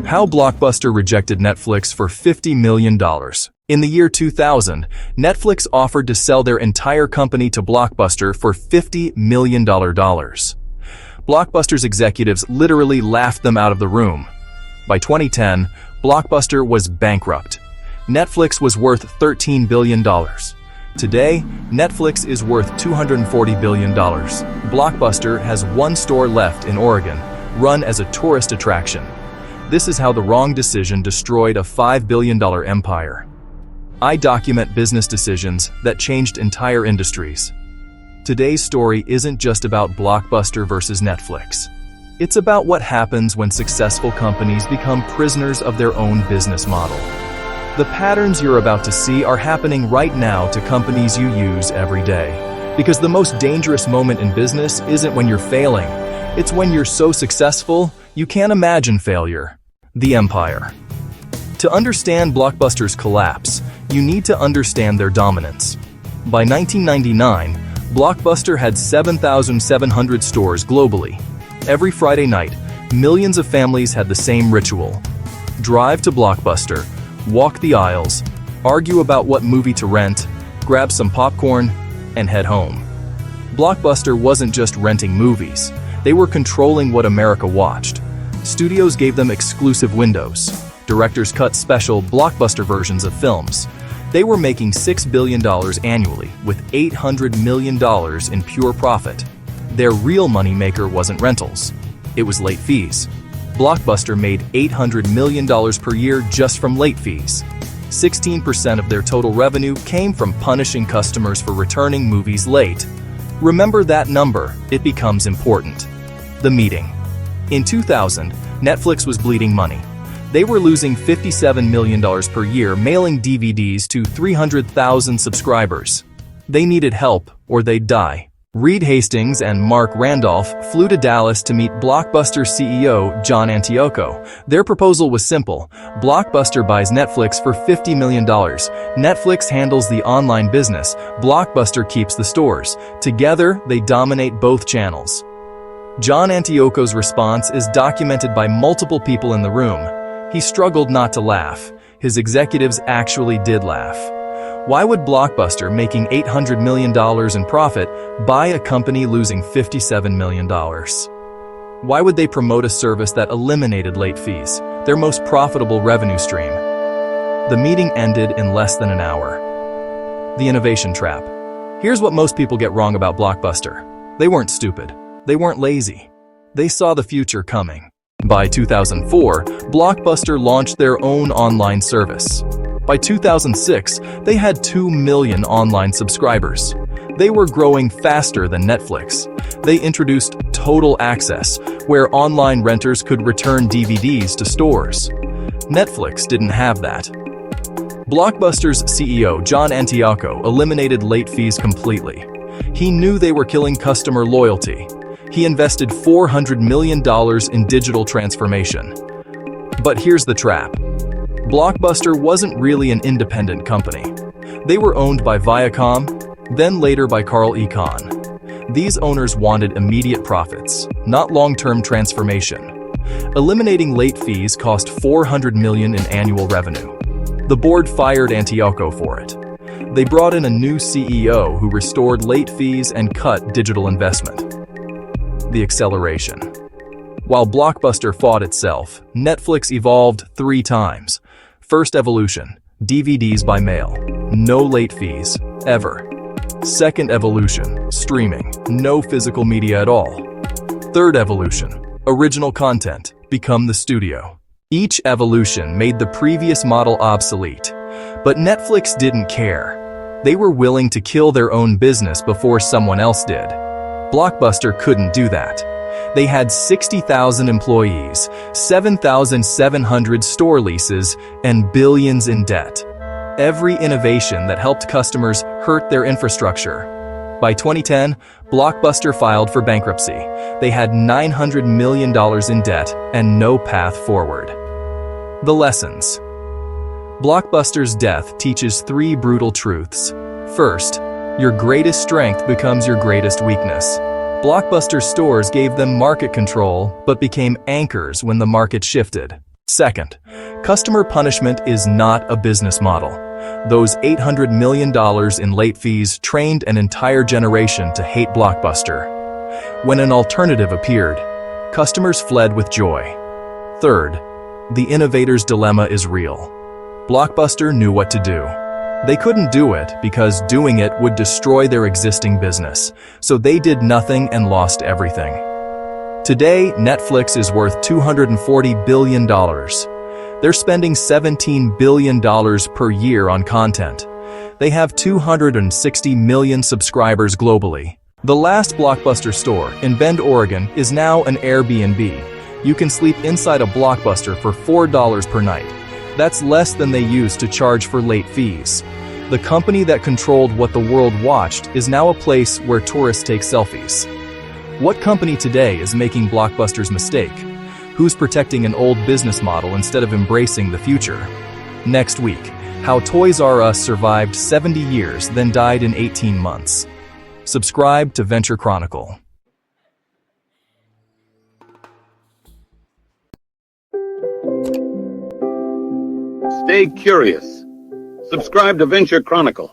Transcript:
How Blockbuster rejected Netflix for $50 million. In the year 2000, Netflix offered to sell their entire company to Blockbuster for $50 million. Blockbuster's executives literally laughed them out of the room. By 2010, Blockbuster was bankrupt. Netflix was worth $13 billion. Today, Netflix is worth $240 billion. Blockbuster has one store left in Oregon, run as a tourist attraction. This is how the wrong decision destroyed a $5 billion empire. I document business decisions that changed entire industries. Today's story isn't just about Blockbuster versus Netflix. It's about what happens when successful companies become prisoners of their own business model. The patterns you're about to see are happening right now to companies you use every day. Because the most dangerous moment in business isn't when you're failing. It's when you're so successful, you can't imagine failure. The empire. To understand Blockbuster's collapse, you need to understand their dominance. By 1999, Blockbuster had 7,700 stores globally. Every Friday night, millions of families had the same ritual. Drive to Blockbuster, walk the aisles, argue about what movie to rent, grab some popcorn, and head home. Blockbuster wasn't just renting movies. They were controlling what America watched. Studios gave them exclusive windows. Directors cut special Blockbuster versions of films. They were making $6 billion annually, with $800 million in pure profit. Their real moneymaker wasn't rentals. It was late fees. Blockbuster made $800 million per year just from late fees. 16% of their total revenue came from punishing customers for returning movies late. Remember that number, it becomes important. The meeting. In 2000, Netflix was bleeding money. They were losing $57 million per year mailing DVDs to 300,000 subscribers. They needed help, or they'd die. Reed Hastings and Mark Randolph flew to Dallas to meet Blockbuster CEO John Antioco. Their proposal was simple. Blockbuster buys Netflix for $50 million. Netflix handles the online business. Blockbuster keeps the stores. Together, they dominate both channels. John Antioco's response is documented by multiple people in the room. He struggled not to laugh. His executives actually did laugh. Why would Blockbuster, making $800 million in profit, buy a company losing $57 million? Why would they promote a service that eliminated late fees, their most profitable revenue stream? The meeting ended in less than an hour. The innovation trap. Here's what most people get wrong about Blockbuster. They weren't stupid. They weren't lazy. They saw the future coming. By 2004, Blockbuster launched their own online service. By 2006, they had 2 million online subscribers. They were growing faster than Netflix. They introduced Total Access, where online renters could return DVDs to stores. Netflix didn't have that. Blockbuster's CEO, John Antioco, eliminated late fees completely. He knew they were killing customer loyalty. He invested $400 million in digital transformation. But here's the trap. Blockbuster wasn't really an independent company. They were owned by Viacom, then later by Carl Icahn. These owners wanted immediate profits, not long-term transformation. Eliminating late fees cost $400 million in annual revenue. The board fired Antioco for it. They brought in a new CEO who restored late fees and cut digital investment. The acceleration. While Blockbuster fought itself, Netflix evolved 3 times. First evolution, DVDs by mail. No late fees, ever. Second evolution, streaming. No physical media at all. Third evolution, original content. Become the studio. Each evolution made the previous model obsolete. But Netflix didn't care. They were willing to kill their own business before someone else did. Blockbuster couldn't do that. They had 60,000 employees, 7,700 store leases, and billions in debt. Every innovation that helped customers hurt their infrastructure. By 2010, Blockbuster filed for bankruptcy. They had $900 million in debt and no path forward. The lessons. Blockbuster's death teaches 3 brutal truths. First, your greatest strength becomes your greatest weakness. Blockbuster stores gave them market control, but became anchors when the market shifted. Second, customer punishment is not a business model. Those $800 million in late fees trained an entire generation to hate Blockbuster. When an alternative appeared, customers fled with joy. Third, the innovator's dilemma is real. Blockbuster knew what to do. They couldn't do it because doing it would destroy their existing business, so they did nothing and lost everything. Today, Netflix is worth $240 billion. They're spending $17 billion per year on content. They have 260 million subscribers globally. The last Blockbuster store in Bend, Oregon is now an Airbnb. You can sleep inside a Blockbuster for $4 per night. That's less than they used to charge for late fees. The company that controlled what the world watched is now a place where tourists take selfies. What company today is making Blockbuster's mistake? Who's protecting an old business model instead of embracing the future? Next week, how Toys R Us survived 70 years then died in 18 months. Subscribe to Venture Chronicle. Stay curious. Subscribe to Venture Chronicle.